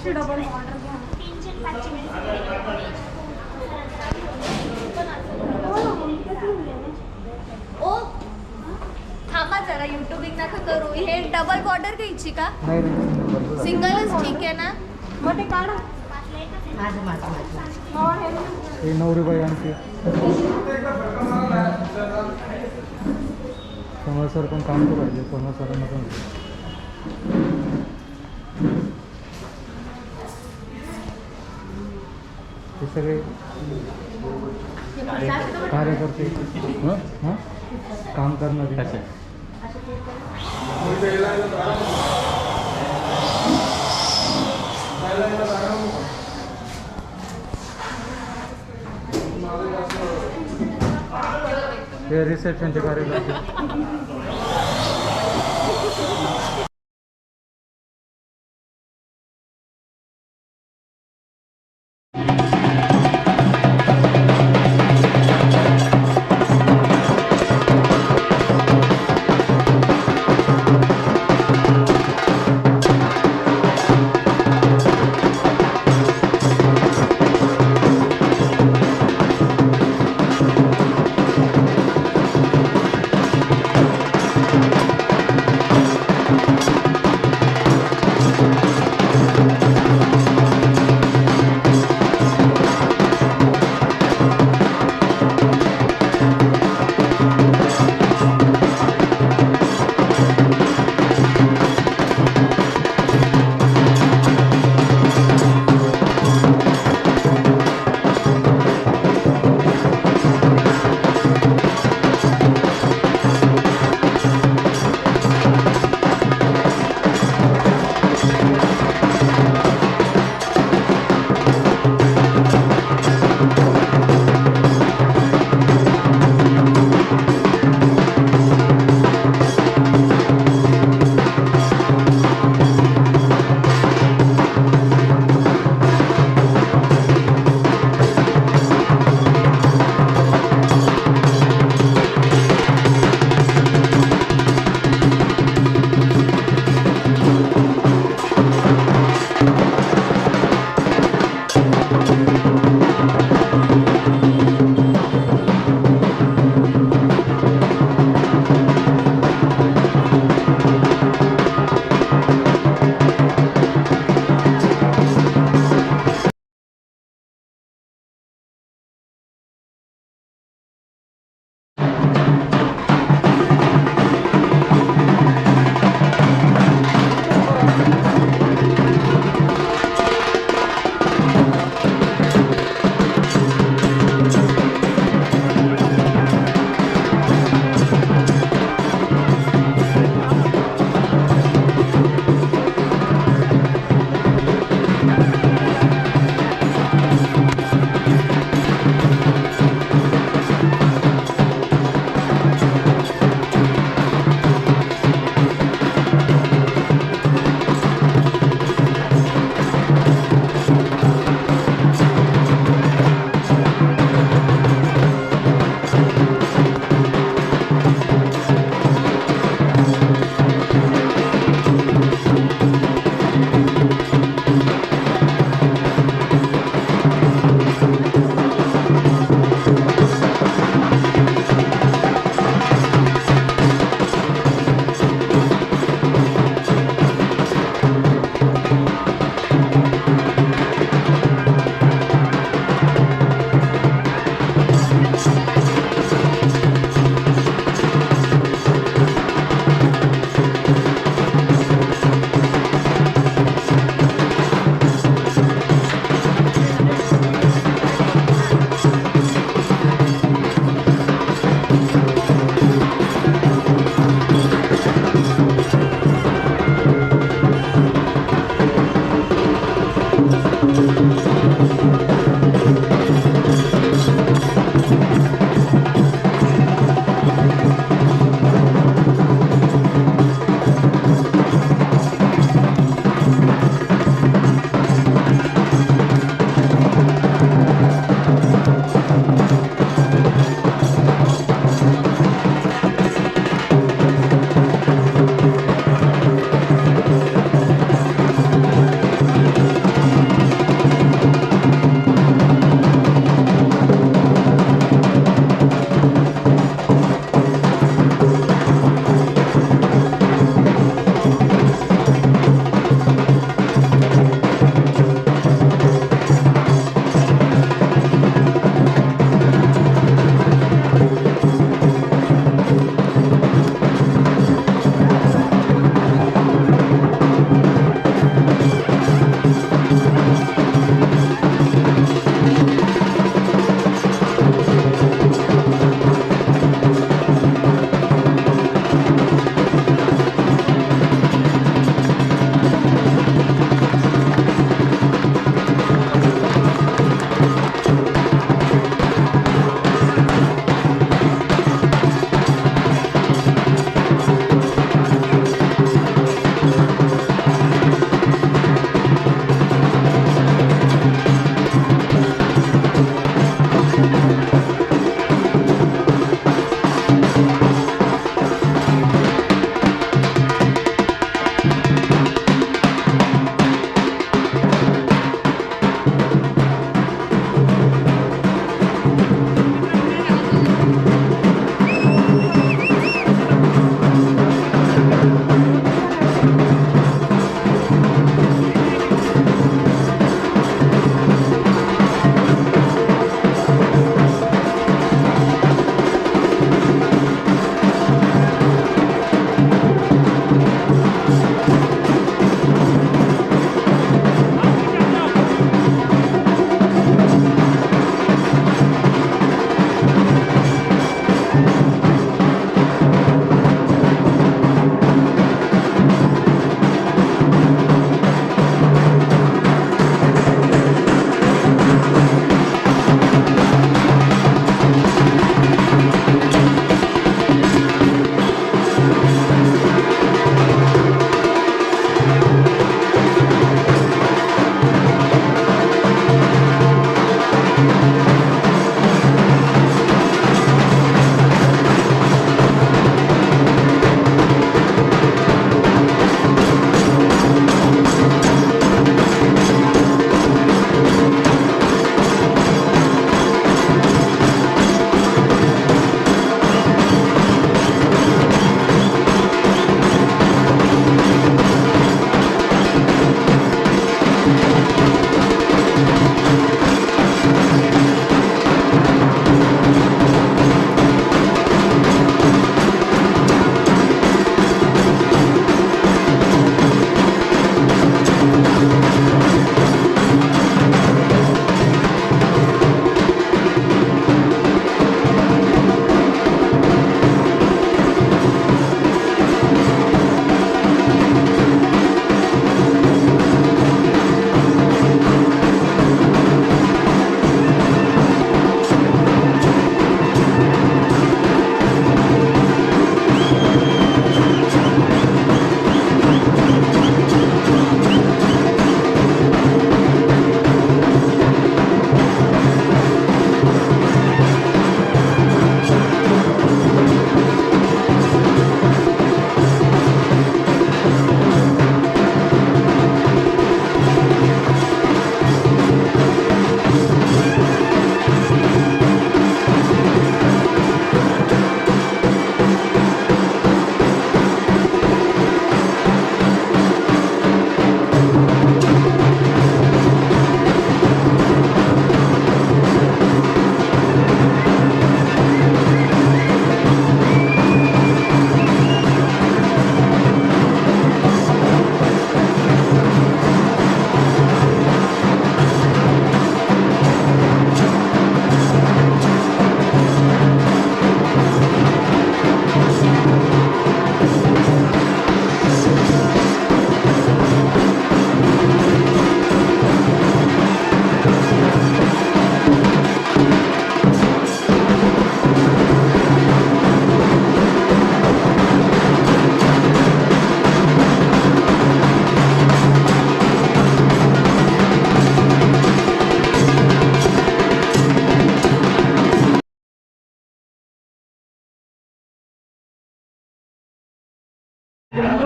Double order घ्या. ओ थांबा जरा, युट्यूबिंग नका करू. हे डबल बॉर्डर घ्यायची का? सिंगलच ठीक आहे ना? मग ते काढा. हे नवरीबाई आमची समर सर पण काम करू राहिले. समर सरांना पण हे सगळे कार्यकर्ते हां काम करणारे. हे रिसेप्शनचे कार्यकर्ते.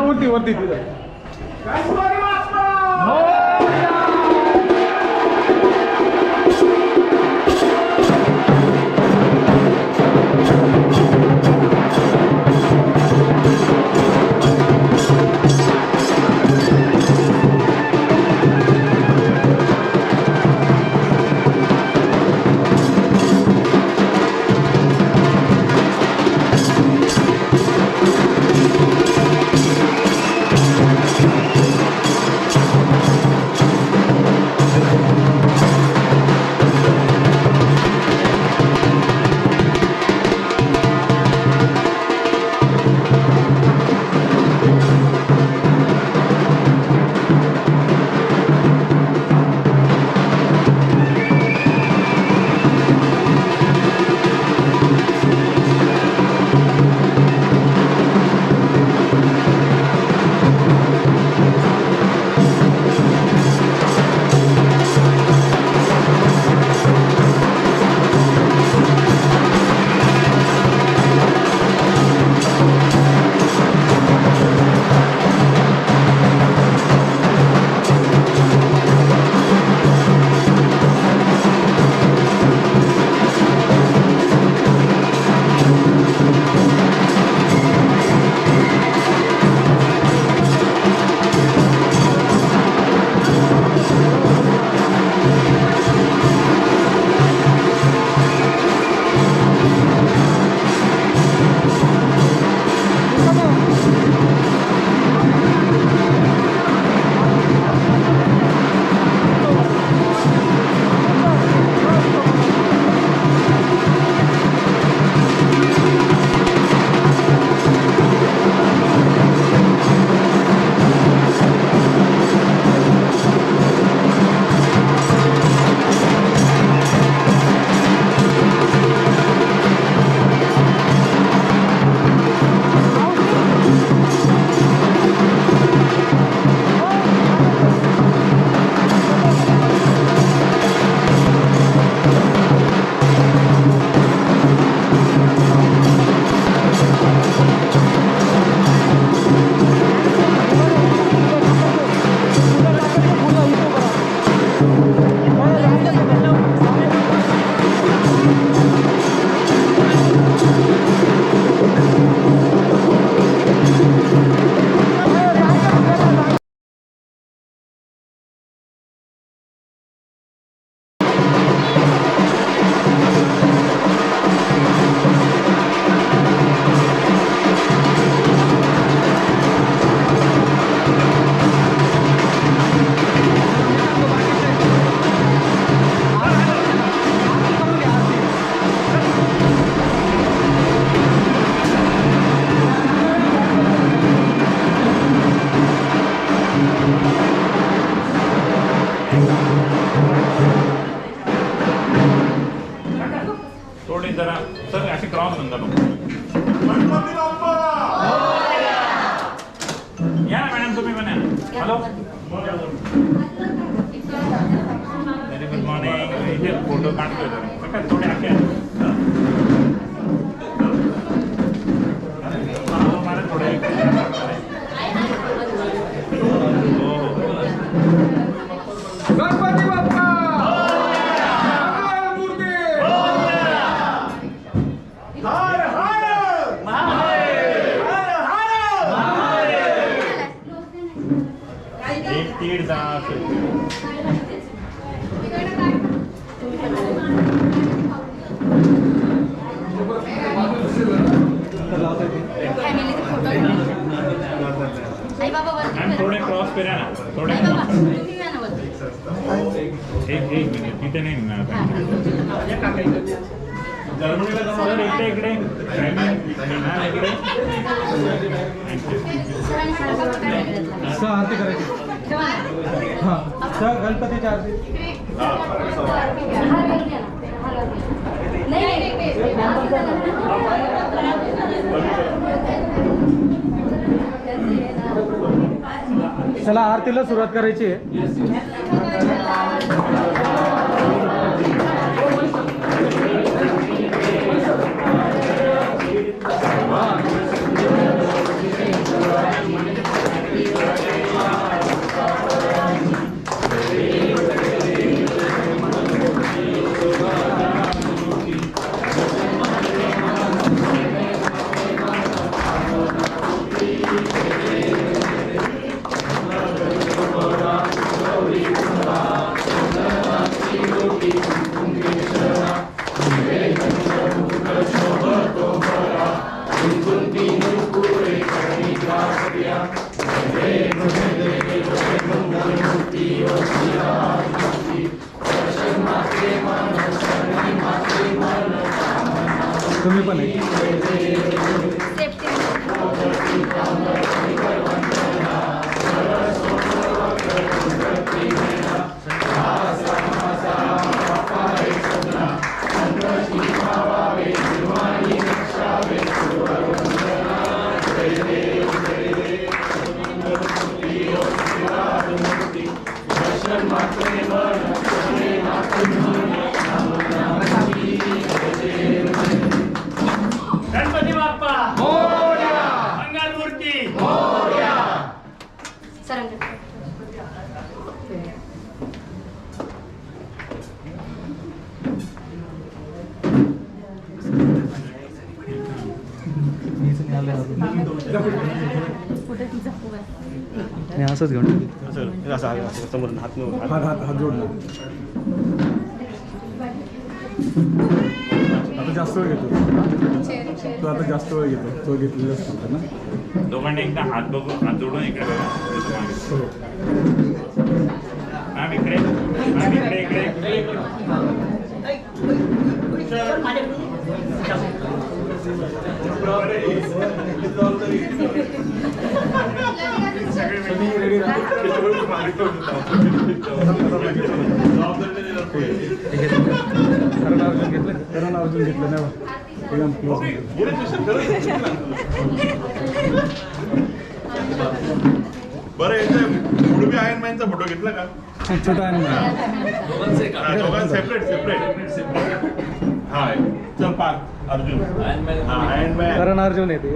वरती वरती थोडी जरा सर अशी क्रॉस नंतर या ना मॅडम तुम्ही म्हणा हॅलो व्हेरी गुड मॉर्निंग इथे फोटो काढतोय तर थोडे आखे मला थोडे गणपती बाप्पा दीड तास थोडे क्रॉस करा ना थोडे एक मिनिट तिथे नाही ना सर इकडे इकडे इकडे सर आरती करायची हां सर गणपतीची आरती चला आरतीला सुरुवात करायची आहे तुम्ही पण आहे. सेफ्टी गणपती बाप्पा मंगलमूर्ती सरंग मी असंच घेऊन हात हात जोडला. आता जास्त वेळ घेतो तो, आता जास्त वेळ घेतो तो घेतलेला असतो ना. दोघांनी एकदा हात बघून हात जोडून इकडे बघा. हो. मॅम इकडे मॅम इकडे इकडे रेडी करण अर्जुन घेतलं नाही एकदम क्लोज. बरं याचा पुढे आयर्न मॅनचा फोटो घेतला का? छोटा आहे ना. दोघांना सेपरेट हा चल पाक अर्जुन आयर्न मॅन करण अर्जुन येते.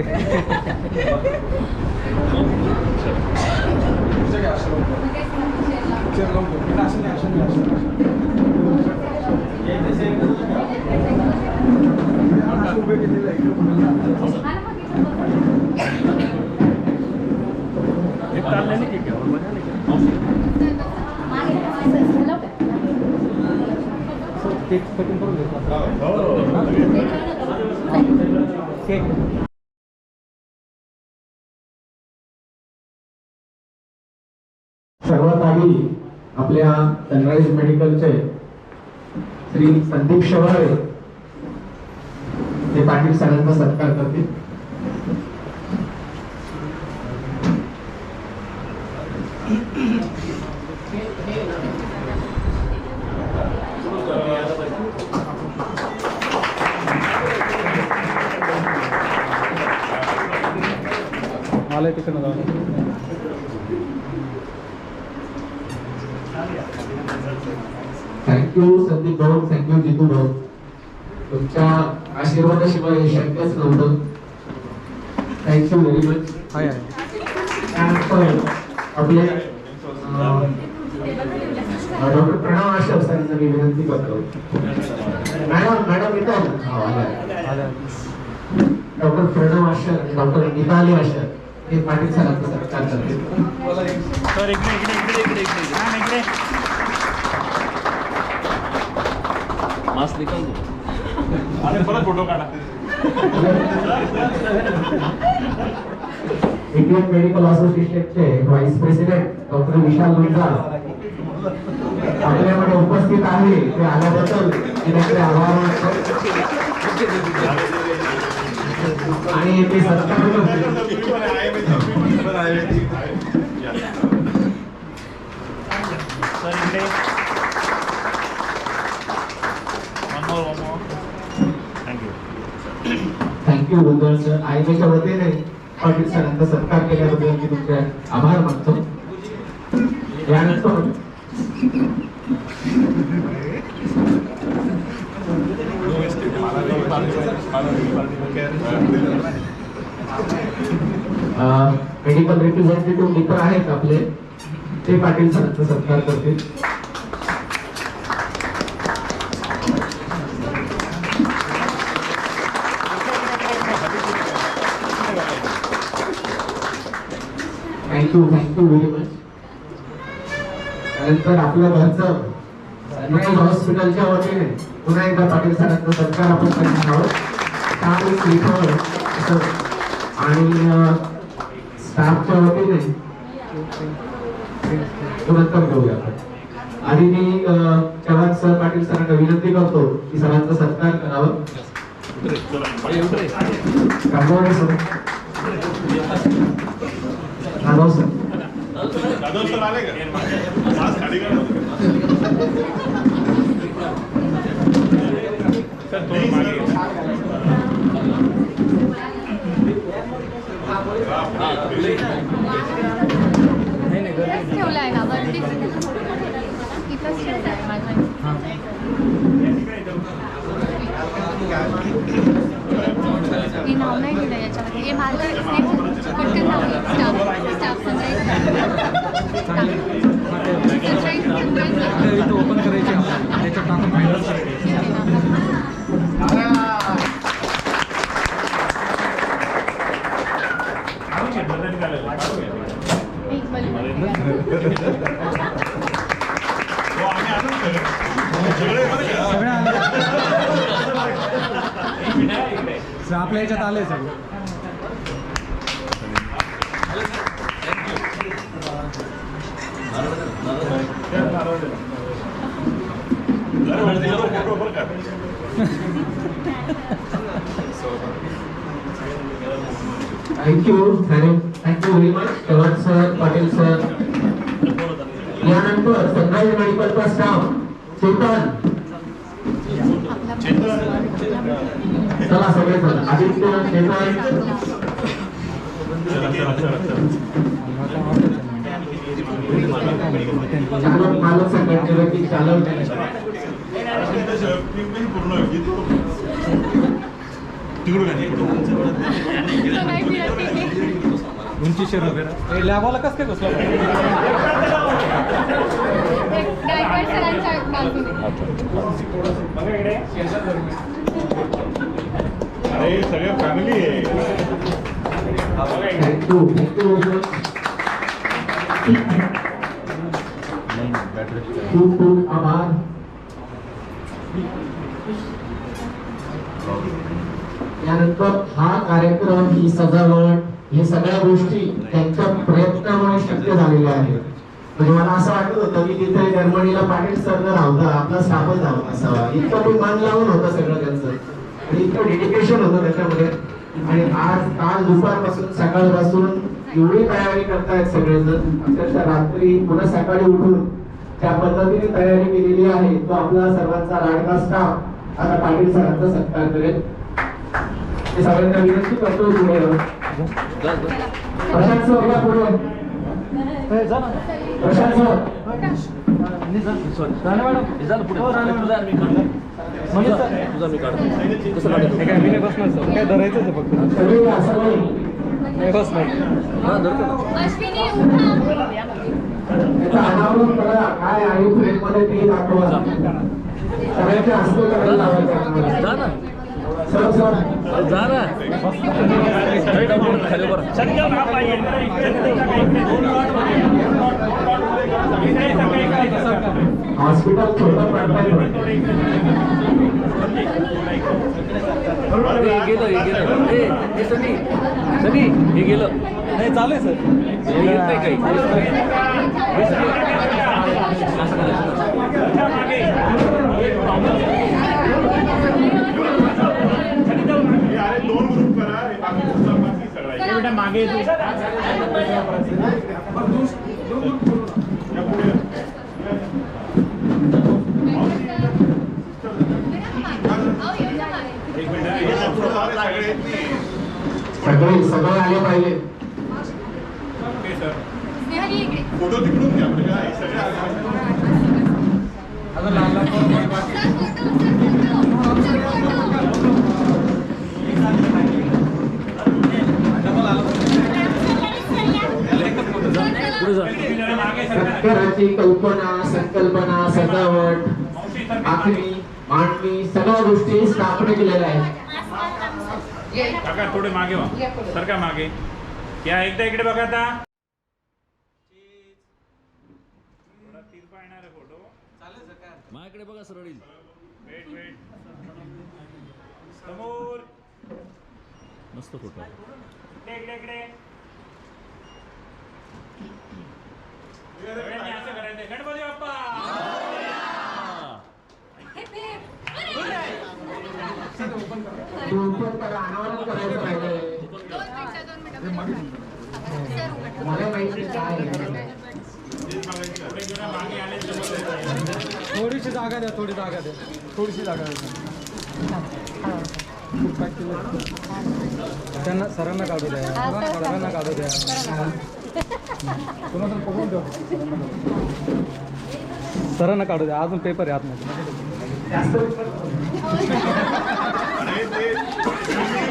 सर्वात आधी आपल्या सनराइज मेडिकलचे श्री संदीप शेवाळे ते पाटील सरांचा सत्कार करतील. मला तिकडनं जाऊ. थँक्यू संदीप भाऊ, थँक्यू जितू भाऊ. तुमच्या आशीर्वादाशिवाय हे शक्यच नव्हतं. Thank you very much. आहे आहे. त्यानंतर आपले डॉक्टर प्रणव आशर सरांना मी विनंती करतो. मॅडम इथं डॉक्टर प्रणव आशर आणि डॉक्टर मिताली आशर हे पाटील सरांचा सत्कार करतील. सर इकडे इकडे इकडे इकडे इकडे मॅम इकडे मास्क निकाल दो आणि परत फोटो काढा. इंडियन मेडिकल असोसिएशनचे व्हाईस प्रेसिडेंट डॉक्टर विशाल गुंजाळ आपल्याकडे उपस्थित आहे. ते आल्याबद्दल मी त्यांचे आभार मानतो आणि ते सत्कार सर इकडे one more. Thank you thank you Gunjal sir. आयच्या वतीने पाटील सरांचा सत्कार केल्याबद्दल मी तुमचे आभार मानतो. यानंतर मेडिकल रिप्रेझेंटेटिव्ह मित्र आहेत आपले ते पाटील सरांचा सत्कार करतील. Thank you very much. त्यानंतर आपल्या घरचं सनराइज हॉस्पिटलच्या वतीने पुन्हा एकदा पाटील सरांचा सत्कार आपण करणार आहोत. त्यामुळे श्रीफळ आणि स्टाफच्या वतीने पुरस्कार घेऊया आपण. आणि मी चव्हाण सर पाटील सरांना विनंती करतो की सरांचा सत्कार करावा. Candolim sir Jadhav sir Jadhav sir आले का आज खाली का सर थोडं मागे इथंच ठेवलाय ना वरती इथंच ठेवलाय माझ्या मी नाव नाही दिलं याच्यामध्ये हे माझं पटकन नाव स्टाफ ओपन करायची त्याच्यात टाकून फायनल आपल्या याच्यात आले सगळं thank you very much Chavan sir Patil sir यानंतर सनराइज मेडिकलचा स्टाफ चेतन चला सगळेजण आदित्य चेतन मालक संघटनेला की चालक पूर्ण ₹200 लॅबवाला कसं काय बसला गायकवाड सरांच्या बाजूने अरे सगळं फॅमिली आहे थँक्यू खूप खूप आभार यानंतर हा कार्यक्रम ही सजावट हे सगळ्या गोष्टी त्यांच्या प्रयत्नामुळे शक्य झालेल्या आहेत म्हणजे मला असं वाटत होतं की तिथे जर्मनीला पाटील सर जर होता आपला स्टाफच धावत असावा इतकं मी मन लावून होतं सगळं त्यांचं आणि इतकं डेडिकेशन होतं त्याच्यामध्ये आणि आज काल दुपारपासून सकाळपासून एवढी तयारी करतायत सगळेजण अक्षरशः रात्री पुन्हा सकाळी उठून ज्या पद्धतीने तयारी केलेली आहे तो आपला सर्वांचा लाडका स्टाफ आता पाटील सरांचा सत्कार करेल हे सगळ्यांना विनंती करतो पुढे प्रशांत सर या पुढे प्रशांत सर काय धरायचं फक्त सगळे या, सगळे. अश्विनी उठा याचं अनावरण करा काय आहे फ्रेममध्ये ते दाखवा सगळ्यांच्या हस्ते करायला लावायचं आम्हाला. सर सर हॉस्पिटल छोटं पडतंय हे गेलं नाही चालू आहे सर अरे दोन ग्रुप करा हे बाकी सगळं बेटा मागे सगळे आले पाहिजे स्नेहली इकडे फोटो तिकडून घ्या म्हणजे काय सगळे आले सत्काराची कल्पना संकल्पना सजावट आखणी मांडणी सगळ्या गोष्टी स्टाफने केलेल्या आहेत काका थोडे मागे व्हा सरका मागे या एकदा इकडे बघा आता थोडा तिरपा येणार आहे फोटो माझ्याकडे बघा सरळ वेट समोर मस्त फोटो इकडे इकडे सगळ्यांनी असं करायचं गणपती बाप्पा पण त्याला अनावरण करायचं राहिलंय. 2 मिनिटं. सर, उघडा. मला माहिती काय आहे. थोडीशी जागा द्या, थोडी जागा द्या, थोडीशी जागा द्या. त्यांना सरांना काढू द्या, सरांना काढू द्या. तुम्हाला पकडून द्या, सरांना काढू द्या. अजून पेपर आहे आतमध्ये. जास्त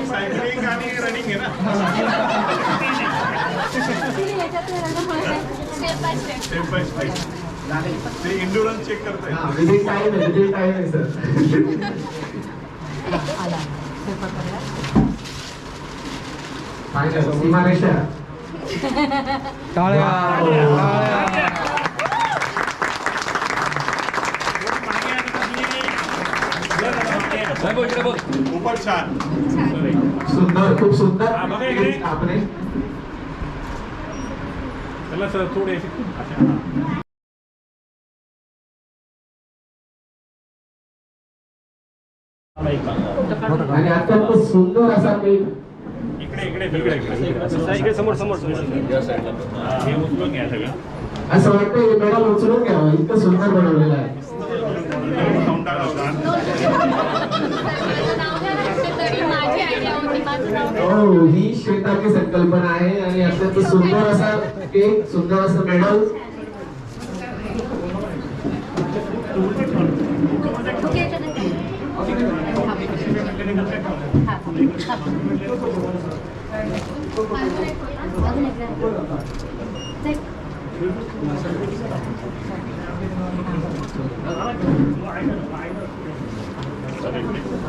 सायकलिंग आणि रनिंग आहे ना. Step by step. Step by step ते इंडोरन्स चेक करताय. विजिट टाइम आहे सर. काय सीमारेषा टाळ्या. खूपच छान. सुंदर, खूप सुंदर. हा, बघा इकडे. आपले चला सर थोडे अच्छा हां. आणि अत्यंत सुंदर असा केक. इकडे समोर हे उचलून घ्या सगळं. असं वाटतं हे मेडल उचलून घ्यावं, इतकं सुंदर बनवलेलं आहे. खाऊन टाका होता. तरी माझी आयडिया होती, माझं नाव हो, ही श्वेताची संकल्पना आहे आणि अत्यंत सुंदर असा केक, सुंदर असं मेडल.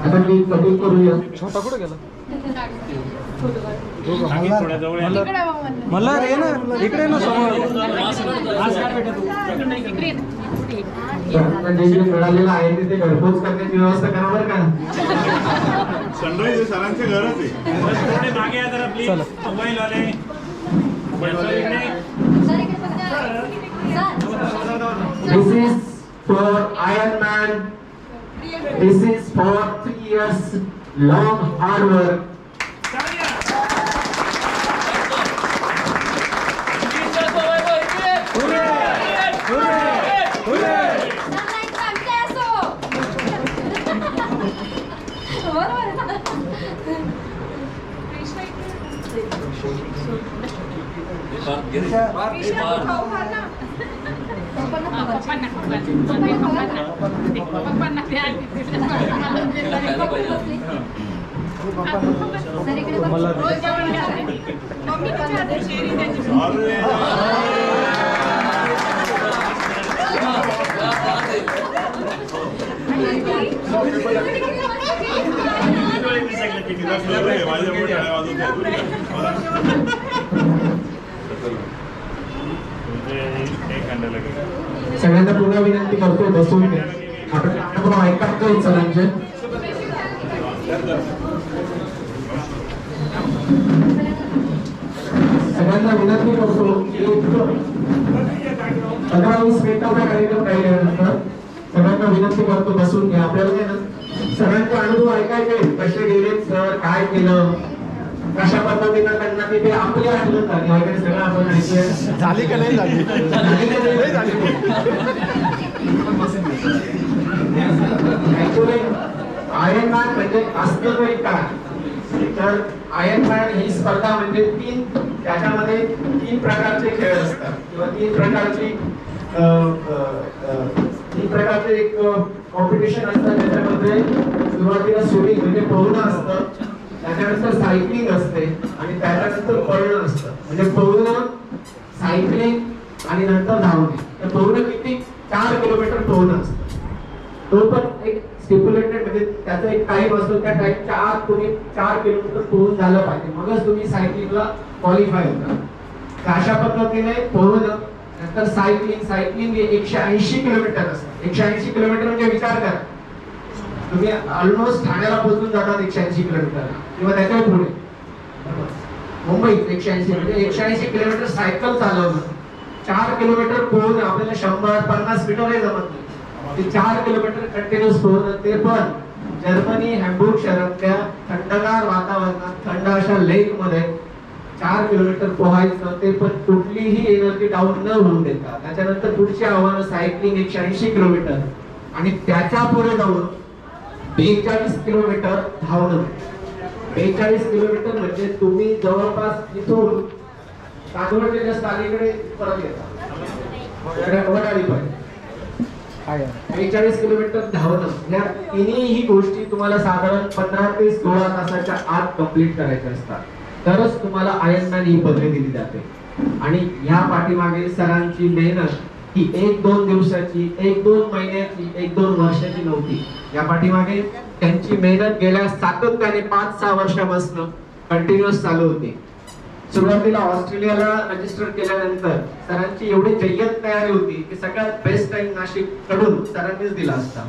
आता मी कटिंग करूया. छोटा कुठे गेला? थोड्या जवळ या. मला रे ना इकडे ना समोर. जे जे मिळालेलं आहे ते घरपोच करण्याची व्यवस्था करा बरं का. सनराईज सरांचे घरच आहे. थोडे मागे या जरा प्लीज. चला. मोबाईल वाले इकडे. सर, इकडे बघा. This is for Iron Man. This is for 3 years long hard work. मला सगळ्यांना पुन्हा विनंती करतो बसून आपण ऐकतोय सरांचे. सगळ्यांना विनंती करतो की 15-20 मिनिटाचा कार्यक्रम राहिल्यानंतर सगळ्यांना विनंती करतो बसून घ्या. आपल्याला सगळ्यांचे अनुभव ऐकायचे, कसे गेले सर, काय केलं, कशा पद्धतीनं त्यांना तिथे आपली आठवण झाली वगैरे सगळं आपण ऐकूया. झाली का नाही झाली? ऍक्च्युली आयर्न मॅन म्हणजे असतं तरी काय, तर आयर्न मॅन ही स्पर्धा म्हणजे त्याच्यामध्ये 3 प्रकारचे खेळ असतात किंवा 3 प्रकारचे एक कॉम्पिटिशन असतं. त्याच्यामध्ये सुरुवातीला स्विमिंग म्हणजे पोहणं असतं, त्याच्यानंतर सायकलिंग असते आणि त्याच्यानंतर पळणं असतं. म्हणजे पोहणं, सायकलिंग आणि नंतर धावणे. तर पोहणं किती 4 किलोमीटर पोहणं असतं. तो पण एक स्टिप्युलेटेड म्हणजे त्याचा एक टाइम असतो, त्या टाइमच्या आत तुम्ही 4 किलोमीटर पोहून झालं पाहिजे, मगच तुम्ही सायकलिंगला क्वालिफाय होता. तर अशा पद्धतीने पोहणं, नंतर सायकलिंग हे 180 किलोमीटर असतं. 180 किलोमीटर म्हणजे विचार करा, तुम्ही ऑलमोस्ट ठाण्याला पोहोचून जातात 180 किलोमीटर किंवा त्याच्या पुढे. मुंबईत 180 म्हणजे 180 किलोमीटर सायकल चालवणं, 4 किलोमीटर पोहणं. आपल्याला 100-50 मीटरही जमत नाही, ते 4 किलोमीटर कंटिन्यूस पोहणं, ते पण जर्मनी हॅम्बुर्ग शहरातल्या थंडगार वातावरणात थंड अशा लेक मध्ये 4 किलोमीटर पोहायचं, ते पण कुठलीही एनर्जी डाऊन न होऊन देता. त्याच्यानंतर पुढची आव्हानं सायकलिंग 180 किलोमीटर आणि त्याच्या पुढे जाऊन 42 किलोमीटर धावणं. 42 किलोमीटर म्हणजे तुम्ही जवळपास इथून कांदवडच्या स्थानिकडे परत येता वडाळी पण 42 किलोमीटर धावणं. या तिन्ही गोष्टी तुम्हाला साधारण 15 ते 16 तासाच्या आत कंप्लीट करायच्या असतात, तरच तुम्हाला आयर्नमॅन ही पदवी दिली जाते. आणि ह्या पाठीमागे सरांची मेहनत ही 1-2 दिवसाची, 1-2 महिन्याची, 1-2 वर्षाची नव्हती. या पाठीमागे त्यांची मेहनत गेल्या सातत्याने 5-6 वर्षापासून कंटिन्युअस चालू होती. सुरुवातीला ऑस्ट्रेलियाला रजिस्टर केल्यानंतर सरांची एवढी जय्यत तयारी होती की सगळ्यात बेस्ट टाइम नाशिक कडून सरांनीच दिला असता.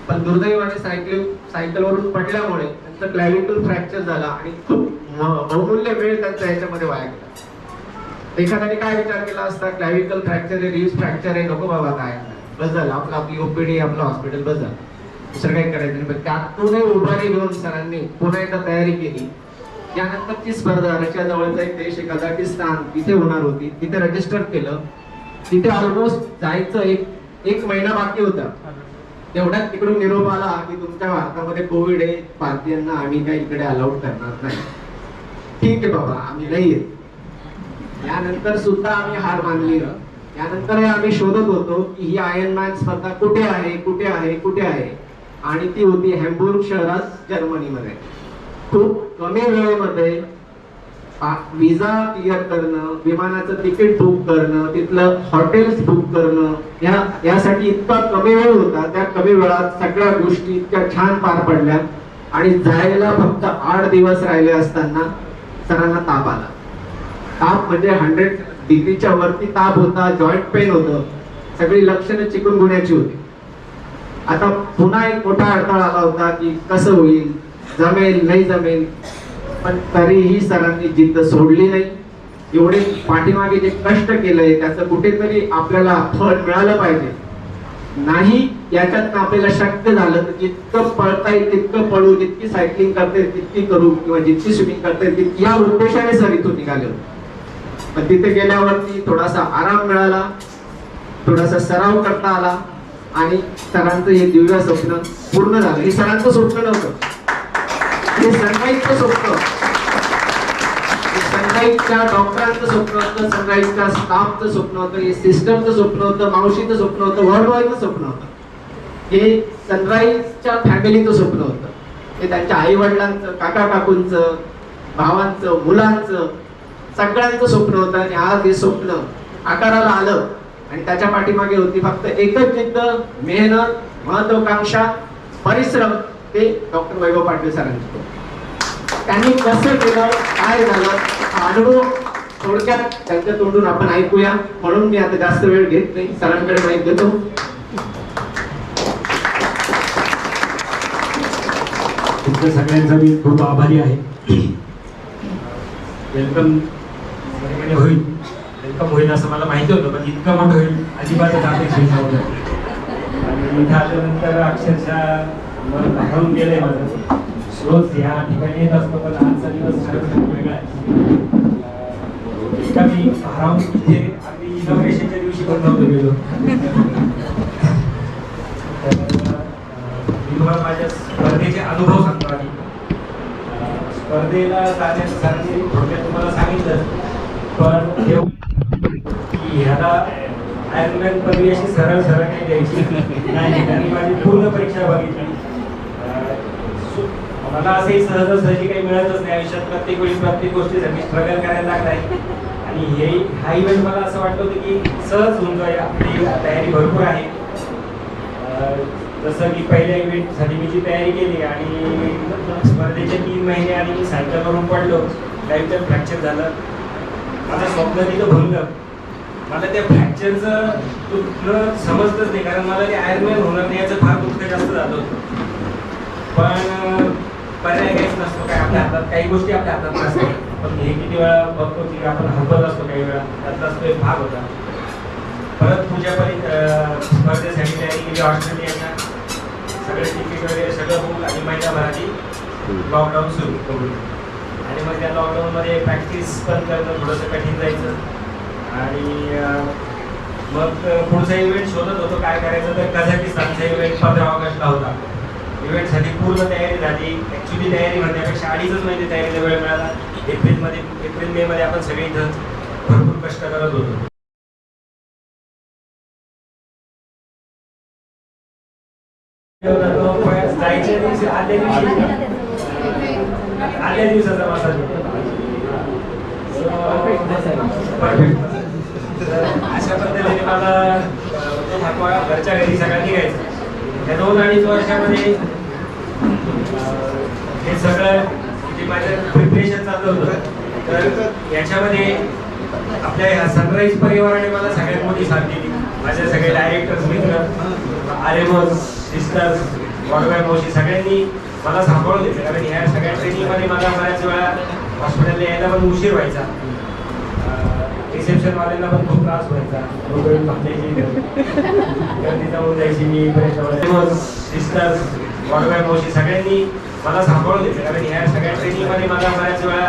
पण दुर्दैवाने सायकलवरून पडल्यामुळे त्यांचा क्लॅव्हिकल फ्रॅक्चर झाला आणि खूप बहुमूल्य वेळ त्यांचा याच्यामध्ये वाया गेला. एखाद्याने काय विचार केला असता, क्लॅव्हिकल फ्रॅक्चर आहे, रिव्स फ्रॅक्चर आहे, नको बाबा काय बस झालं, आपली ओपीडी आपलं हॉस्पिटल बस झालं, दुसरं काही करायचं नाही. पण त्यातूनही उभारी घेऊन सरांनी पुन्हा एकदा तयारी केली. यानंतरची स्पर्धा रशिया जवळचा एक देश आहे कझाकिस्तान, तिथे होणार होती. तिथे रजिस्टर केलं. तिथे ऑलमोस्ट जायचं एक महिना बाकी होता. तेवढ्यात तिकडून निरोप आला की तुमच्या भारतामध्ये कोविड आहे, भारतीयांना आम्ही काही इकडे अलाउड करणार नाही. ठीक आहे बाबा, आम्ही नाही येत. यानंतर सुद्धा आम्ही हार मानली. यानंतर आम्ही शोधत होतो की ही आयर्नमॅन स्पर्धा कुठे आहे, कुठे आहे, कुठे आहे. आणि ती होती हॅम्बुर्ग शहरात जर्मनीमध्ये. खूप कमी वेळेमध्ये विजा क्लिअर करणं, विमानाचं तिकीट बुक करणं, तिथलं हॉटेल्स बुक करणं, यासाठी इतका कमी वेळ होता. त्या कमी वेळात सगळ्या गोष्टी इतक्या छान पार पडल्या. आणि जायला फक्त 8 दिवस राहिले असताना सरांना ताप आला. ताप म्हणजे 100 डिग्रीच्या वरती ताप होता, जॉईंट पेन होतं, सगळी लक्षणं चिकनगुन्याची होती. आता पुन्हा एक मोठा अडथळा आला होता की कसं होईल, जमेल नाही जमेल. पण तरीही सरांनी जिद्द सोडली नाही. एवढे पाठीमागे जे कष्ट केलंय त्याचं कुठेतरी आपल्याला फळ मिळालं पाहिजे. नाही याच्यात आपल्याला शक्य झालं तर जितकं पळता येईल तितकं पळू, जितकी सायकलिंग करता येईल तितकी करू, किंवा जितकी स्विमिंग करता येईल तितकी, या उद्देशाने सर इथून निघाले होते. पण तिथे गेल्यावरती थोडासा आराम मिळाला, थोडासा सराव करता आला आणि सरांचं हे दिव्य स्वप्न पूर्ण झालं. हे सरांचं स्वप्न नव्हतं, हे सनराईजचं स्वप्न, सनराईजच्या डॉक्टरांचं स्वप्न होतं, सनराईजच्या स्टाफचं स्वप्न होतं, हे सिस्टमचं स्वप्न होतं, मावशीचं स्वप्न होतं, वर्ल्ड वाईडचं स्वप्न होतं. हे सनराईजच्या फॅमिलीचं स्वप्न होतं. हे त्यांच्या आई वडिलांचं, काका काकूंचं, भावांचं, मुलांचं, सगळ्यांचं स्वप्न होतं. आणि आज हे स्वप्न आकाराला आलं. आणि त्याच्या पाठीमागे होती फक्त एकच जिद्द, मेहनत, महत्वाकांक्षा, परिश्रम. ते डॉक्टर वैभव पाटील सरांचे. त्यांनी कसं केलं, काय झालं, हा अनुभव थोडक्यात त्यांच्या तोंडून आपण ऐकूया. म्हणून मी आता जास्त वेळ घेत नाही, सरांकडे माहिती देतो. तुमच्या सगळ्यांचा मी खूप आभारी आहे. वेलकम होईल, वेलकम होईल असं मला माहिती होतं, पण इतकं मोठं होईल अजिबातच अपेक्षित नव्हतं. आणि इथं आल्यानंतर अक्षरशः मन भारावून गेलंय माझं. रोज ह्या ठिकाणी येत असतो, पण आजचा दिवस खरंच वेगळा आहे. इतका मी भारावून इथे अगदी इनॉग्रेशनच्या दिवशी पण नव्हतो गेलो. मी तुम्हाला माझ्या स्पर्धेचे अनुभव सांगतो. आणि स्पर्धेला जाण्याचं सरांनी थोडक्यात तुम्हाला सांगितलं, पण की ह्याला आयर्नमॅन पदवी अशी सरळ नाही द्यायची नाही. त्यांनी माझी पूर्ण परीक्षा बघितली. मला असंही सहजासहजी काही मिळतच नाही आयुष्यात. प्रत्येक वेळी प्रत्येक गोष्टीसाठी स्ट्रगल करायला लागलाय. आणि हा इव्हेंट मला असं वाटतं होतं की सहज होऊन जाईल, आपली तयारी भरपूर आहे. जसं की पहिल्या इव्हेंटसाठी मी जी तयारी केली आणि स्पर्धेचे 3 महिने आणि मी सायकलवरून पडलो, लाईफचं फ्रॅक्चर झालं. माझं स्वप्न तिथं भंगलं. मला त्या फ्रॅक्चरचं तुला समजतच नाही, कारण मला ते आयर्नमॅन होणार नाही याचं फार दुःख जास्त झालं होतं. पण पर्याय काहीच नसतो, काय आपल्या हातात, काही गोष्टी आपल्या हातात नसतात. पण हे किती वेळा बघतो की आपण हरपत असतो काही वेळा, त्यातलाच तो एक भाग होता. परत तुझ्या स्पर्धेसाठी तयारी केली ऑस्ट्रेलियाच्या. सगळे तिकीट वगैरे सगळं बुक आणि महिनाभराची लॉकडाऊन सुरू. आणि मग त्या लॉकडाऊनमध्ये प्रॅक्टिस पण करणं थोडंसं कठीण जायचं. आणि मग पुढचा इव्हेंट शोधत होतो काय करायचं. तर कझाकिस्तानचा इव्हेंट 15 ऑगस्टला होता. इव्हेंटसाठी पूर्ण तयारी झाली. ॲक्च्युली तयारी म्हणण्यापेक्षा 2.5 महिने तयारीला वेळ मिळाला. एप्रिल मे मध्ये आपण सगळे इथं भरपूर कष्ट करत होतो. जायच्या दिवशी आदल्या दिवसाचा मसाज अशा पद्धतीने मला तो थकवा घरच्या घरी सगळं निघायचं. त्या 2-2.5 वर्षामध्ये हे सगळं जे माझं प्रिपरेशन चालू होतं. तर याच्यामध्ये आपल्या ह्या सनराईज परिवाराने मला सगळ्यात मोठी साथ दिली. माझे सगळे डायरेक्टर्स मित्र आरेमोज सिस्टर्स वॉर्डबाय मावशी सगळ्यांनी मला सांभाळून घेतलं. कारण ह्या सगळ्या ट्रेनिंगमध्ये मला बऱ्याच वेळा हॉस्पिटलला यायला पण उशीर व्हायचा. रिसेप्शनवाल्यांना पण खूप त्रास व्हायचा. गर्दी जाऊन जायची मी सिस्टर्स वॉर्डबाय मावशी सगळ्यांनी मला सांभाळून घेतलं. कारण ह्या सगळ्या ट्रेनिंगमध्ये मला बऱ्याच वेळा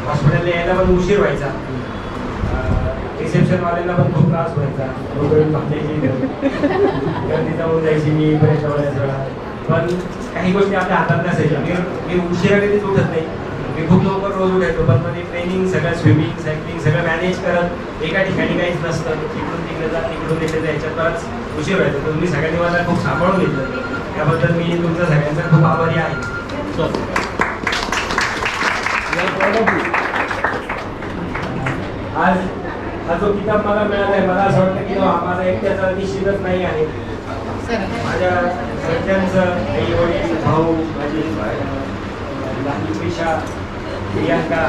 हॉस्पिटलला यायला पण उशीर व्हायचा. रिसेप्शनवाल्यांना पण खूप त्रास व्हायचा. गर्दी जाऊन जायची मी बऱ्याच वेळा. पण काही गोष्टी आपल्या हातात नसायच्या. मी उशिरा कधीच उठत नाही. मी खूप लवकर रोज उठायचो. पण मध्ये ट्रेनिंग सगळं स्विमिंग सायकलिंग सगळं मॅनेज करत एका ठिकाणी काहीच नसतं. इकडून तिकडे जा तिकडून तिकडे जा ह्याच्यात बराच उशीर व्हायचा. तर तुम्ही सगळ्यांनी मला खूप सांभाळून घेतलं. त्याबद्दल मी तुमच्या सगळ्यांचा खूप आभारी आहे. आज हा जो किताब मला मिळाला आहे मला असं वाटतं की माझा एकट्याचा निश्चितच नाही आहे. माझ्या सगळ्यांचं आई वडील भाऊ माझी लहान पिशा प्रियांका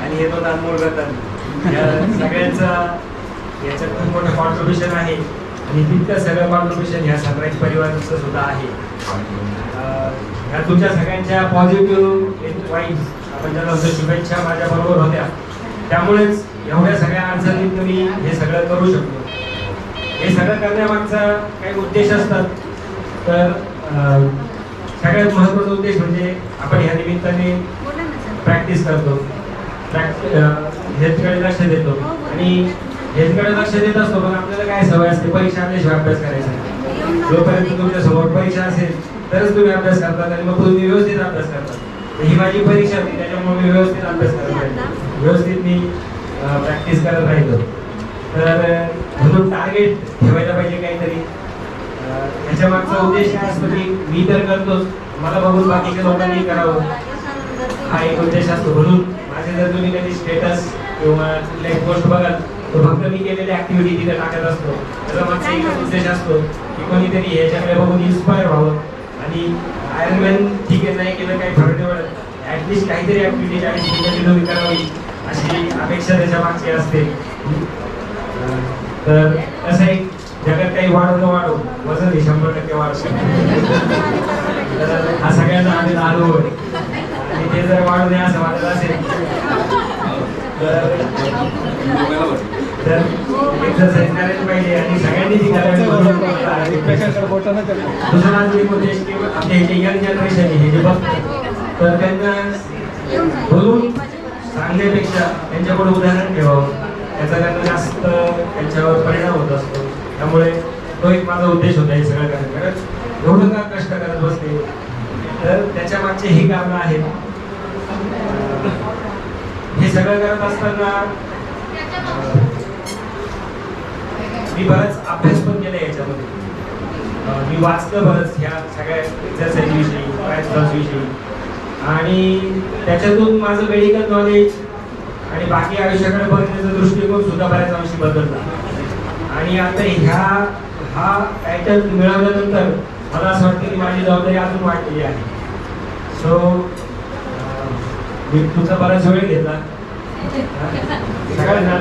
आणि हे 2 अनमोल रतन या सगळ्यांचं याच्यात खूप मोठं कॉन्ट्रीब्युशन आहे. आणि तितकं सगळं कॉन्ट्रीब्युशन ह्या सनराईज परिवाराचं सुद्धा आहे. ह्या तुमच्या सगळ्यांच्या पॉझिटिव्ह वाईब्स आपण ज्याला शुभेच्छा माझ्याबरोबर होत्या. त्यामुळेच एवढ्या सगळ्या अडचणीत मी हे सगळं करू शकतो. हे सगळं करण्यामागचा काही उद्देश असतात. तर सगळ्यात महत्त्वाचा उद्देश म्हणजे आपण ह्या निमित्ताने प्रॅक्टिस करतो. हेल्थकडे लक्ष देतो. आणि हेल्थकडे लक्ष देत असतो. पण आपल्याला काय सवय असते परीक्षा आल्याशिवाय अभ्यास करायचा. जोपर्यंत तुमच्या समोर परीक्षा असेल तरच तुम्ही अभ्यास करतात. आणि मग तुम्ही व्यवस्थित अभ्यास करतात. ही माझी परीक्षा होती त्याच्यामुळे मी व्यवस्थित अभ्यास करत राहिलो. व्यवस्थित मी प्रॅक्टिस करत राहिलो. तर म्हणून टार्गेट ठेवायला पाहिजे काहीतरी. ह्याच्या मागचा उद्देश काय असतो की मी तर करतोच मला बघून बाकीच्या लोकांनी करावं हा एक उद्देश असतो. म्हणून माझे जर तुम्ही कधी स्टेटस किंवा कुठल्याही पोस्ट बघाल तर फक्त मी केलेल्या ऍक्टिव्हिटी तिथे टाकत असतो. त्याचा मागचा एकच उद्देश असतो की कोणीतरी ह्याच्याकडे बघून इन्स्पायर व्हावं. आणि आयर्नमॅन ठीक आहे नाही केलं काही फरक नाही पडत. ॲटलिस्ट काहीतरी ऍक्टिव्हिटी 40 किलोमीटर करावी अशी अपेक्षा त्याच्या मागची असते. तर कसं आहे जगात काही वाढव वजन हे 100% वाढतं. तर हा सगळ्यांना आम्ही अनुभव आहे. आणि ते जर वाढू नये असं वाटत असेल तर एक्सरसाइज करायला पाहिजे. आणि सगळ्यांनी ती करायला दुसरा एक उद्देश की आपल्या इथे यंग जनरेशन हे जे बघतात तर त्यांना बोलून सांगण्यापेक्षा त्यांच्याकडे उदाहरण ठेवावं. त्याचा त्यांना जास्त त्यांच्यावर परिणाम होत असतो. त्यामुळे तो एक माझा उद्देश होता हे सगळं करत. एवढं का कष्ट करत बसते तर त्याच्या मागचे ही कारणं आहेत. हे सगळं करत असताना मी बराच अभ्यास पण केला याच्यामध्ये. मी वाचलं बरंच ह्या सगळ्या एक्सरसाइज विषयी ट्रायथलॉन्स विषयी. आणि त्याच्यातून माझं मेडिकल नॉलेज आणि बाकी आयुष्याकडे बघण्याचा दृष्टिकोन सुद्धा बऱ्याच अंशी बदलला. आणि आता हा टायटल मिळवल्यानंतर मला असं वाटतं की माझी जबाबदारी अजून वाढलेली आहे. सो मी तुमचा बराच वेळ घेतला. सगळ्यांना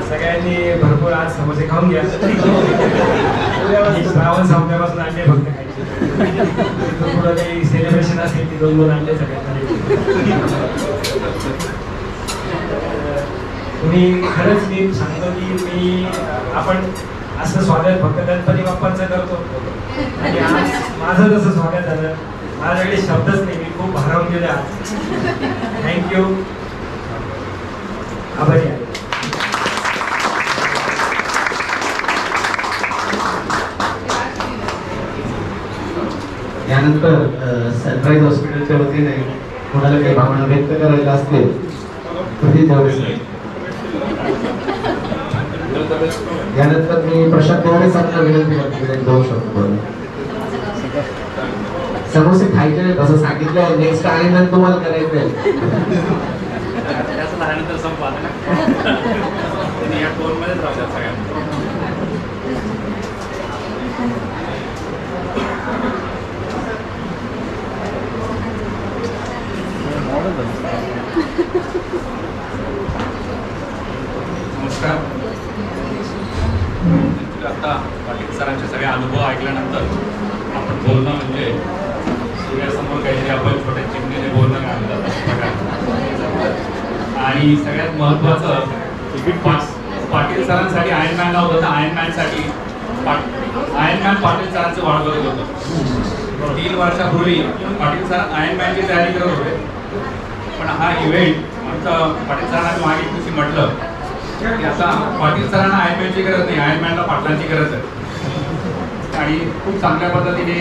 सगळ्यांनी भरपूर आज समोसे खाऊन घ्या. श्रावण संपल्यापासून अंडे फक्त खायचे. पुढं काही सेलिब्रेशन असेल ती 2 अंडे सगळ्यांना. तुम्ही खरंच मी सांगतो की आपण असं स्वागत फक्त गणपती बाप्पांचं करतो आणि आज माझं जसं स्वागत झालं माझ्याकडे शब्दच नाही, मी खूप भारावून गेले आज. थँक्यू, आभारी आहे. यानंतर सनराईज हॉस्पिटलच्या वतीने कोणाला काही भावना व्यक्त करायला असतील तर ती त्यावेळेस. यानंतर मी प्रशांत तेवढेच आपल्याला विनंती करतो एक 2 शब्द बोलू. समोसे खायचे नाहीत असं सांगितलंय, नेक्स्ट आनंद तुम्हाला करायचंय. त्याचं झाल्यानंतर संपवा ना या फोनमध्येच राहतात सगळ्यांना. नमस्कार. आता पाटील सरांचे सगळे अनुभव ऐकल्यानंतर आपण बोलणं म्हणजे सूर्यासमोर काहीतरी आपण छोट्या चिमणीने बोलणं काय आणि सगळ्यात महत्त्वाचं पाटील सरांसाठी आयर्नमॅन लावत होतं. आयर्नमॅनसाठी आयर्नमॅन पाटील सरांचं वाढ करत होतं. 3 वर्षापूर्वी पाटील सर आयर्नमॅनची तयारी करत होते. पण हा इव्हेंट आमचं पाटील सरांना मागे दिवशी म्हटलं की आता पाटील सरांना आयर्नमॅनची गरज नाही, आयर्नमॅनला पाटलांची गरज आहे. आणि खूप चांगल्या पद्धतीने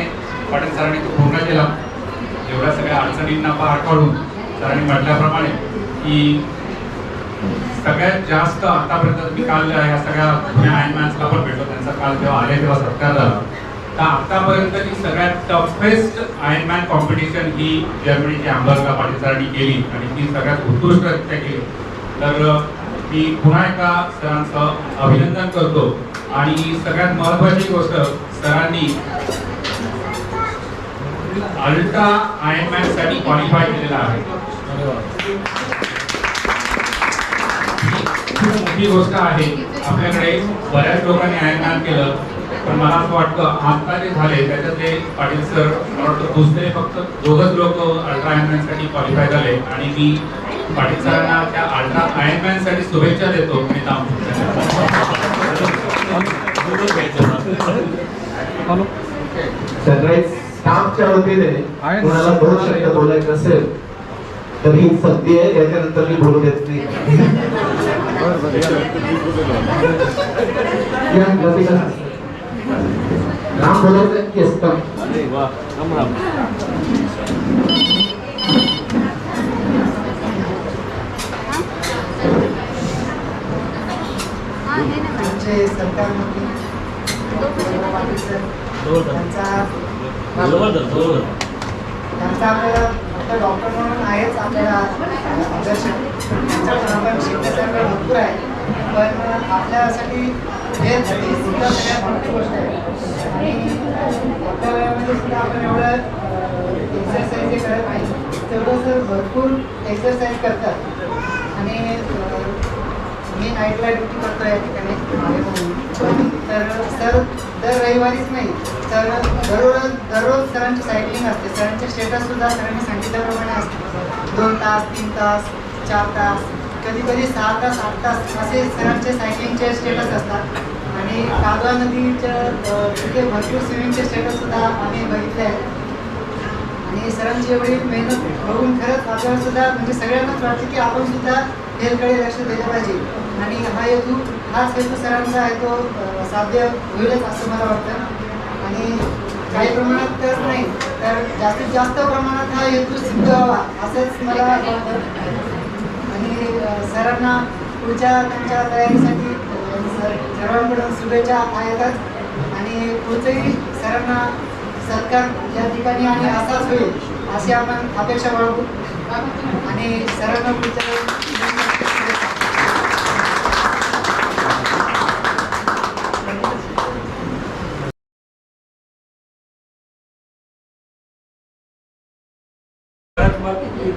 पाटील सरांनी तो पूर्ण केला. एवढ्या सगळ्या अडचणींना पार काढून सरांनी म्हटल्याप्रमाणे की सगळ्यात जास्त आतापर्यंत मी काल या सगळ्या पुण्या आयर्नमॅन्सला पण भेटलो, त्यांचा काल जेव्हा आले तेव्हा सत्कार झाला. तर आतापर्यंतची सगळ्यात टफेस्ट आयर्नमॅन कॉम्पिटिशन ही जर्मनीची हॅम्बर्गला पाटील सरांनी केली आणि ती सगळ्यात उत्कृष्टरित्या केली. तर मी पुन्हा एकदा सरांचं अभिनंदन करतो. आणि सगळ्यात महत्त्वाची गोष्ट, सरांनी अल्ट्रा आयर्नमॅनसाठी क्वालिफाय केलेला आहे. खूप मोठी गोष्ट आहे. आपल्याकडे बऱ्याच लोकांनी आयर्नमॅन केलं, पण मला असं वाटतं आता जे झाले त्याच्यातले पाटील सर मला वाटतं दुसरे फक्त 2च लोक अल्ट्रा आयर्नमॅनसाठी क्वालिफाय झाले. आणि मी पाटील सरांना त्या अल्ट्रा आयर्नमॅनसाठी शुभेच्छा देतो. आणि सनराईज स्टाफच्या वतीने कोणाला 2 शब्द बोलायचं असेल तर ही संधी आहे, याच्यानंतर मी बोलू देत नाही. राम बोलायचं की असतं आमचे सरकारमध्ये पाटील सर त्यांचा आपल्याला फक्त डॉक्टर म्हणून आहेच आपल्याला आदर्श, त्यांच्याकडून आपण शिकण्यासारखं भरपूर आहे. पण आपल्यासाठी हेल्थसाठी सुद्धा सगळ्यात मोठी गोष्ट आहे. आणि आपल्या वयामध्ये सुद्धा आपण एवढं एक्सरसाइज हे करत नाही, तेवढं सर भरपूर एक्सरसाइज करतात. आणि मी नाईटला ड्युटी करतो या ठिकाणी तर सर दर रविवारीच नाही तर दररोज सरांची सायकलिंग असते. सरांचे स्टेटससुद्धा सरांनी सांगितल्याप्रमाणे असते. 2 तास 3 तास 4 तास कधी कधी 6 तास 8 तास असे सरांचे सायकलिंगचे स्टेटस असतात. आणि कागवा नदीच्या तिथे भरपूर स्विमिंगचे स्टेटससुद्धा आम्ही बघितले आहेत. आणि सरांची एवढी मेहनत बघून खरंच आपल्याला सुद्धा म्हणजे सगळ्यांनाच वाटतं की आपण सुद्धा हेल्थकडे लक्ष दिलं पाहिजे. आणि हाच हेतू सरांचा आहे तो साध्य होईलच असं मला वाटतं. आणि काही प्रमाणात तर नाही तर जास्तीत जास्त प्रमाणात हा हेतू सिद्ध व्हावा असंच मला वाटतं. आणि सरांना पुढच्या त्यांच्या तयारीसाठी सर्वांकडून शुभेच्छा आहेतच. आणि पुढचंही सरांना सत्कार या ठिकाणी आणि असाच होईल अशी आपण अपेक्षा बाळगू. आणि सरांना पुढच्या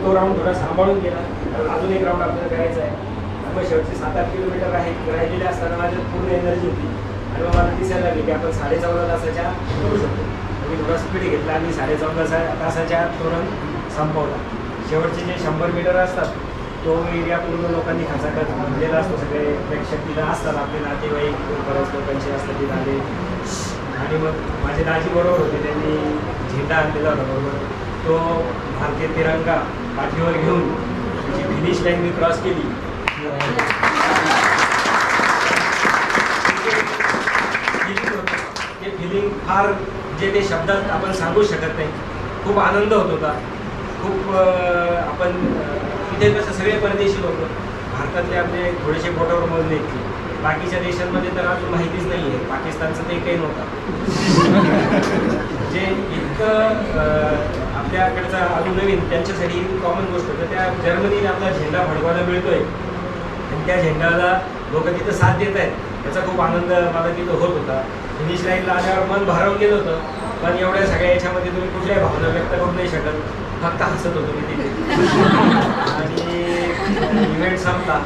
तो राऊंड थोडा सांभाळून गेला. अजून एक राऊंड आपल्याला करायचा आहे. मग शेवटचे 7-8 किलोमीटर राहिलेले असताना माझ्यात पूर्ण एनर्जी होती. आणि मग मला दिसायला लागली की आपण 14.5 तासाच्या करू शकतो. मी थोडा स्पीड घेतला आणि 14.5 तासाच्या तोरण संपवला. शेवटचे जे 100 मीटर असतात तो एरिया पूर्ण लोकांनी खचाखच भरलेला असतो. सगळे प्रेक्षक तिथं असतात, आपले नातेवाईक बऱ्याच लोकांचे असतात तिथं आले. आणि मग माझे दाजी बरोबर होते, त्यांनी झेंडा आणलेला होता बरोबर. तो भारतीय तिरंगा पाठीवर घेऊन त्याची फिनिश लाईन मी क्रॉस केली. ते फिलिंग फार जे ते शब्दात आपण सांगू शकत नाही. खूप आनंद होत होता. खूप आपण इथे कसं सगळे परदेशी लोक, भारतातले आपले थोडेसे बोटावर मोजले इतके, बाकीच्या देशांमध्ये तर अजून माहितीच नाही आहे. पाकिस्तानचं ते काही नव्हतं. जे इतकं आपल्याकडचा अजून नवीन त्यांच्यासाठी कॉमन गोष्ट होतं. त्या जर्मनीने आपला झेंडा फडकवायला मिळतोय आणि त्या झेंडाला लोक तिथं साथ देत आहेत, याचा खूप आनंद मला तिथं होत होता. फिनिश लाईनला आल्यावर मन भारावून गेलं होतं, पण एवढ्या सगळ्या याच्यामध्ये तुम्ही कुठल्याही भावना व्यक्त करू नाही शकत. फक्त हसत होतो मी तिथे. आणि इव्हेंट संपला,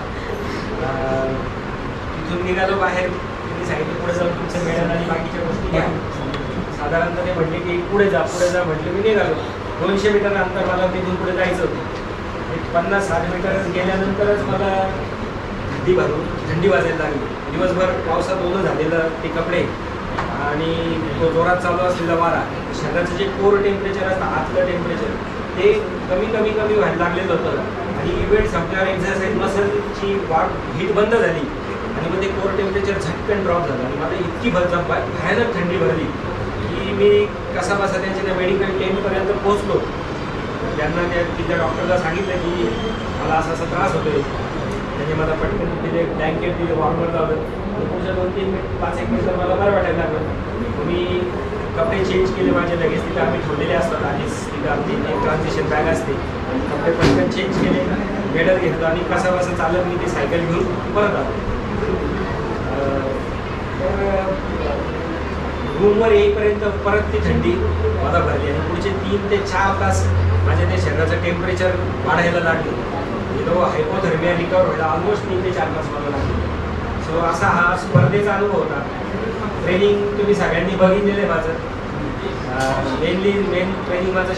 तिथून निघालो बाहेर. त्यांनी सांगितलं पुढे जाऊन तुमचं मेळायला आणि बाकीच्या गोष्टी घ्या. साधारणतः ते म्हटले की पुढे जा म्हटलं. मी निघालो. 200 मीटर अंतर मला तिथून पुढे जायचं होतं. एक 50-60 मीटर गेल्यानंतरच मला झंडी वाजायला लागली. दिवसभर पावसात ओलं झालेलं ते कपडे आणि तो जोरात चालू असलेला वारा, शरीराचं जे कोर टेम्परेचर असतं, आतलं टेम्परेचर, ते कमी व्हायला लागलेलं होतं. आणि इव्हेंट संपल्यावर एक्झरसाईज मसलची वाढ हीट बंद झाली आणि मग ते कोर टेम्परेचर झटकन ड्रॉप झालं आणि मला इतकी भयानक थंडी भरली की मी कसा बसा त्यांच्या मेडिकल टेंटपर्यंत पोहोचलो. त्यांना तिथल्या डॉक्टरला सांगितलं की मला असा त्रास होतोय. त्यांनी मला पटकन तिथे ब्लँकेट दिले, वॉर्मर लावलं. पुढच्या 2-5 मिनिटं मला बरं वाटायला लागलं. मी कपडे चेंज केले माझे लगेच. तिथे आम्ही ठेवलेले असतात आधीच, तिथं आमची एक ट्रान्झिशन बॅग असते. कपडे पटकन चेंज केले, मेडल घेतलं आणि कसा चालत मी ती सायकल घेऊन परत आलो. रूमवर येईपर्यंत परत ती थंडी मला भरली आणि पुढचे 3 ते 4 तास माझ्या त्या शरीराचं टेम्परेचर वाढायला लागलं. तो हायपोथर्मिया रिकवर व्हायला ऑलमोस्ट 3 ते 4 तास मला लागले. सो असा हा स्पर्धेचा अनुभव होता. ट्रेनिंग तुम्ही सगळ्यांनी बघितलेलं आहे माझं. मेन ट्रेनिंग माझं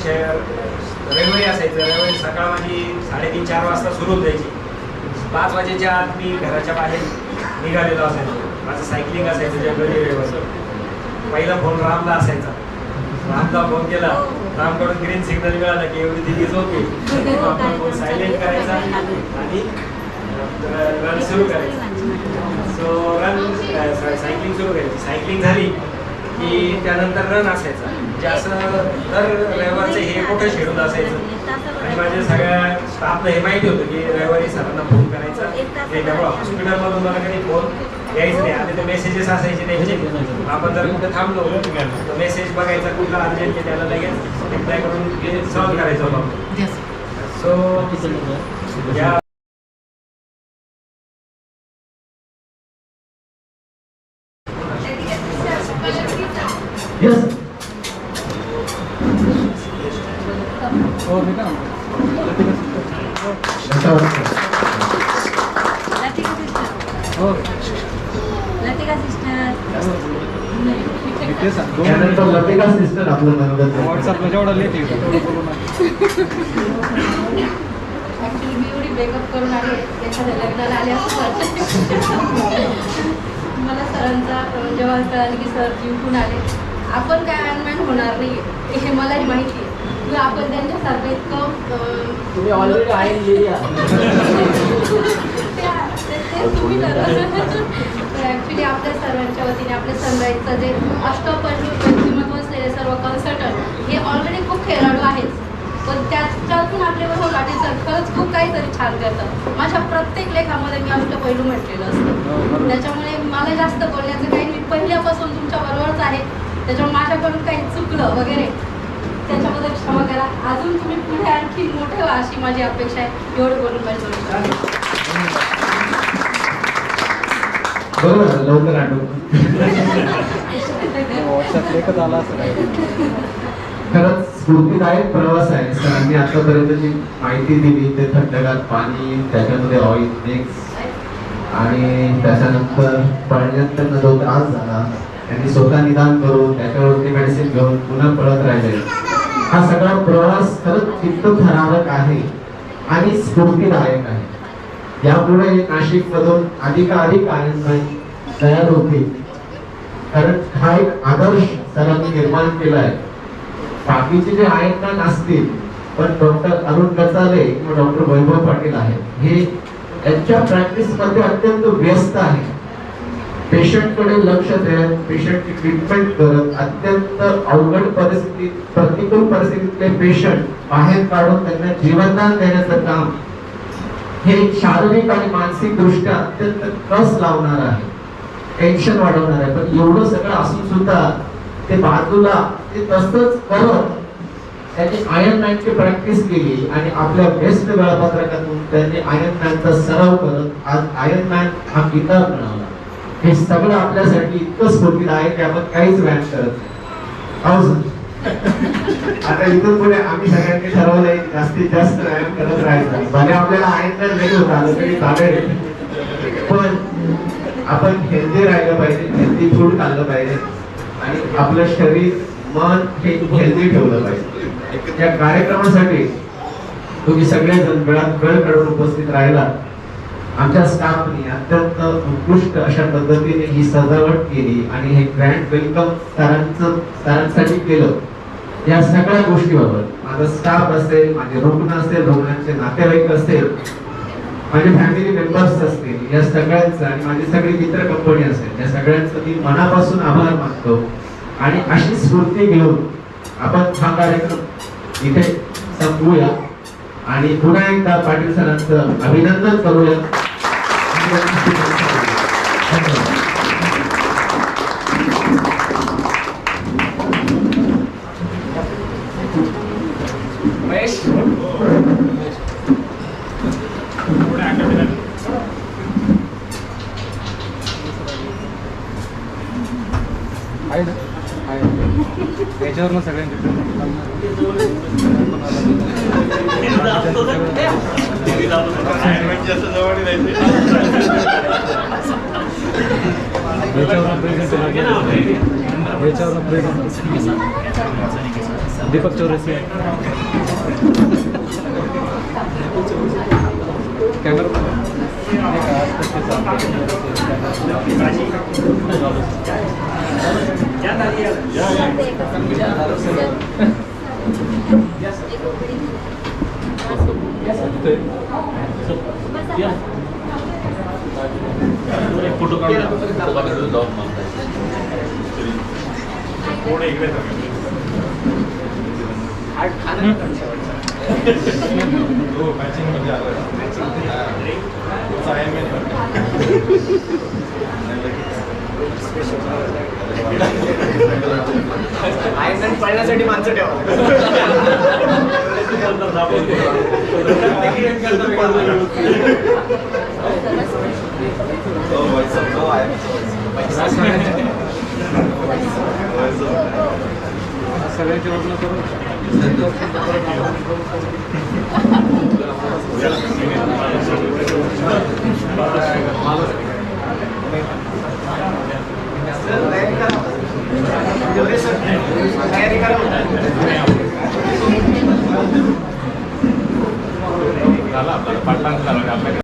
रविवारी असायचं. रविवारी सकाळ माझी 3:30-4 वाजता सुरू होत जायची. 5 वाजेच्या आत मी घराच्या बाहेर निघालेलो असायचो. माझं सायकलिंग असायचं जनरली रविवारी. पहिला फोन रामला असायचा. रामला फोन केला, रामकडून ग्रीन सिग्नल मिळाला की एवढी दिली झोपी. आपण फोन सायलेंट करायचा आणि रन सुरू करायचा. सो सायकलिंग सुरू करायची. सायकलिंग झाली की त्यानंतर रन असायचा. म्हणजे असं दर रविवारचं हे मोठं शेड्यूल असायचं. आणि माझ्या सगळ्या स्टाफला हे माहिती होतं की रविवारी सरांना फोन करायचा. त्याच्यामुळं हॉस्पिटलमधून मला कधी फोन यायचं नाही. आधी तर मेसेजेस असायचे त्यांचे. आपण जर कुठे थांबलो तर मेसेज बघायचा कुठला अर्जंट आहे, त्याला लगेच रिप्लाय करून सॉल्व्ह करायचं होतं. सो या Yes. कशा वाटतं? लतिका सिस्टर. त्यानंतर लतिका सिस्टर आपलं मनोरंजन. व्हॉट्सअपला जेवढा लेट ऍक्च्युली मी एवढी ब्रेकअप करून आले, एखाद्या लग्नाला आले असं मला सरांचा जेव्हा कळालं की सर जिंकून आले. आपण काय अनमॅन होणार नाही हे मलाही माहिती आहे. आपण त्यांच्यासारखं इतकं तुम्ही ऑलरेडी आहे तुम्ही तर ॲक्च्युली आपल्या सर्वांच्या वतीने आपल्या सनराईजचं जे अष्टपैलू व्यक्तिमत्व असलेले सर्व कन्सल्टंट हे ऑलरेडी खूप खेळाडू आहेत, पण त्यातून आपल्याबरोबर वाटेल खरंच खूप काहीतरी छान करतात. माझ्या प्रत्येक लेखामध्ये मी अष्टपैलू म्हटलेलं असतं. त्याच्यामुळे मला जास्त बोलण्याचं काही, मी पहिल्यापासून तुमच्याबरोबरच आहे. त्याच्यामुळे माझ्याकडून काही चुकलं वगैरे त्याच्याबद्दल क्षमा करा. अजून तुम्ही पुढे आणखी मोठे व्हा अशी माझी अपेक्षा आहे. एवढं बोलून पाहिजे. बरोबर, लवकर आठवतो. व्हॉट्सअप लेखच आला असं खरंच स्फूर्तीदायक प्रवास आहे. सरांनी आतापर्यंत जी माहिती दिली ते थंडगार पाणी, त्याच्यामध्ये ऑइल मिक्स आणि त्याच्यानंतर पळण्यानंतर जो त्रास झाला त्यांनी स्वतः निदान करून त्याच्यावरती मेडिसिन घेऊन पुन्हा पळत राहिले. हा सगळा प्रवास खरंच इतकं थरारक आहे आणि स्फूर्तीदायक आहे. यापुढे नाशिक मधून अधिकाधिक आयर्नमॅन तयार होतील, कारण हा एक आदर्श सरांनी निर्माण केला आहे. बाकीचे जे आयर्नमॅन असतील, पण डॉक्टर अरुण गचाले किंवा डॉक्टर वैभव पाटील आहेत, हे त्यांच्या प्रॅक्टिस मध्ये अत्यंत व्यस्त आहे. पेशंट कडे लक्ष देत, पेशंटची ट्रीटमेंट करत, अत्यंत अवघड परिस्थितीत, प्रतिकूल परिस्थितीतले पेशंट बाहेर काढून त्यांना जीवनदान देण्याचं काम हे शारीरिक आणि मानसिक दृष्ट्या अत्यंत कस लावणार आहे, टेन्शन वाढवणार आहे. पण एवढं सगळं असून सुद्धा ते बाजूला ते तसंच करत त्यांनी आयर्नमॅनची प्रॅक्टिस केली आणि आपल्या बेस्ट वेळापत्रकातून त्यांनी आयर्नमॅनचा सराव करत आज आयर्नमॅन हा किताब मिळवला. हे सगळं आपल्यासाठी इतकं स्फूर्तीदायक की आपण काहीच व्यायाम करत नाही. आता इथून पुढे आम्ही सगळ्यांनी ठरवलंय जास्तीत जास्त व्यायाम करत राहायचं. भले आपल्याला आयर्नमॅन नाही होत आलं तरी चालेल, पण आपण हेल्दी राहिलं पाहिजे, हेल्दी फूड खाल्लं पाहिजे आणि आपलं शरीर मन हे हेल्दी ठेवलं पाहिजे. या कार्यक्रमासाठी तुम्ही सगळेजण वेळात वेळ काढून उपस्थित राहिला. आमच्या स्टाफने अत्यंत उत्कृष्ट अशा पद्धतीने ही सजावट केली आणि हे ग्रँड वेलकम सरांसाठी केलं. या सगळ्या गोष्टीबाबत माझा स्टाफ असेल, माझे रुग्ण असेल, रुग्णांचे नातेवाईक असेल, माझे फॅमिली मेंबर्स असतील, या सगळ्यांचं आणि माझी सगळी मित्र कंपनी असेल, या सगळ्यांचं मी मनापासून आभार मानतो. आणि अशी स्फूर्ती घेऊन आपण हा कार्यक्रम इथे संपवूया आणि पुन्हा एकदा पाटील सरांचं अभिनंदन करूया. महेश आहे ना, आहे याच्यावर ना सगळ्यांचे याच्यावर present Deepak Chaurasia camera photo काढून थोडे इकडे हो मॅचिंग मध्ये आलं. आयर्नमॅन पळण्यासाठी माणसं ठेवा. सगळ्यांची ओळख करून तयारी करा. झाला आपल्याला पाटलांचं झालं आपल्याकडे.